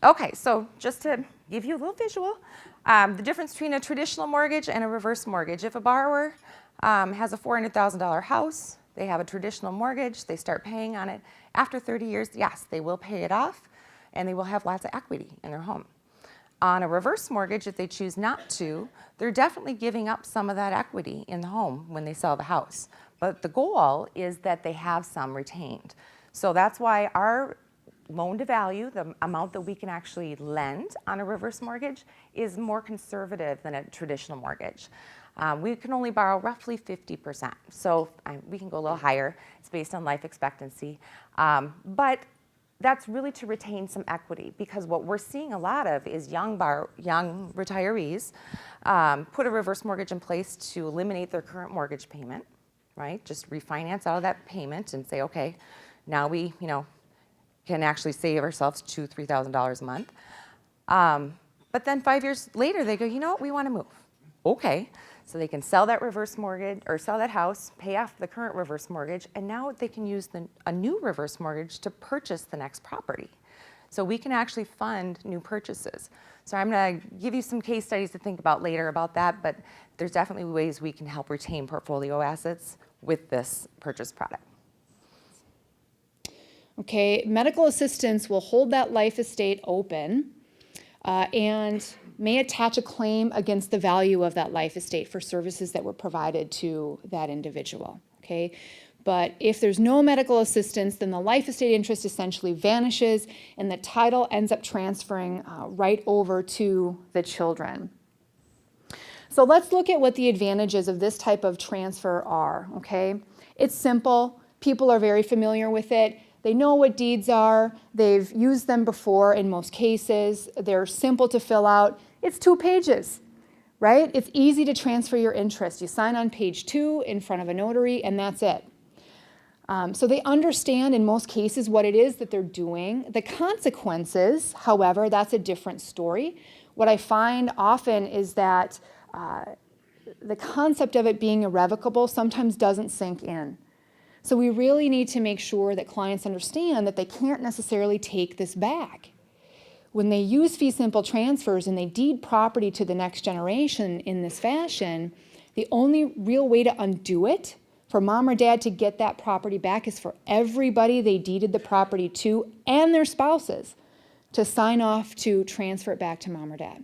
Okay, so just to give you a little visual, the difference between a traditional mortgage and a reverse mortgage. If a borrower has a $400,000 house, they have a traditional mortgage, they start paying on it. After 30 years, yes, they will pay it off and they will have lots of equity in their home. On a reverse mortgage, if they choose not to, they're definitely giving up some of that equity in the home when they sell the house. But the goal is that they have some retained. So that's why our loan to value, the amount that we can actually lend on a reverse mortgage, is more conservative than a traditional mortgage. We can only borrow roughly 50%. So we can go a little higher. It's based on life expectancy. But that's really to retain some equity, because what we're seeing a lot of is young retirees put a reverse mortgage in place to eliminate their current mortgage payment, right? Just refinance out of that payment and say, okay, now we, can actually save ourselves $2,000, $3,000 a month. But then 5 years later, they go, you know what, we want to move. Okay, so they can sell that reverse mortgage or sell that house, pay off the current reverse mortgage, and now they can use a new reverse mortgage to purchase the next property. So we can actually fund new purchases. So I'm going to give you some case studies to think about later about that, but there's definitely ways we can help retain portfolio assets with this purchase product. Okay, medical assistance will hold that life estate open and may attach a claim against the value of that life estate for services that were provided to that individual, okay? But if there's no medical assistance, then the life estate interest essentially vanishes and the title ends up transferring right over to the children. So let's look at what the advantages of this type of transfer are, okay? It's simple. People are very familiar with it. They know what deeds are. They've used them before in most cases. They're simple to fill out. It's 2 pages, right? It's easy to transfer your interest. You sign on page 2 in front of a notary, and that's it. So they understand in most cases what it is that they're doing. The consequences, however, that's a different story. What I find often is that the concept of it being irrevocable sometimes doesn't sink in. So we really need to make sure that clients understand that they can't necessarily take this back. When they use fee simple transfers and they deed property to the next generation in this fashion, the only real way to undo it for mom or dad to get that property back is for everybody they deeded the property to and their spouses to sign off to transfer it back to mom or dad.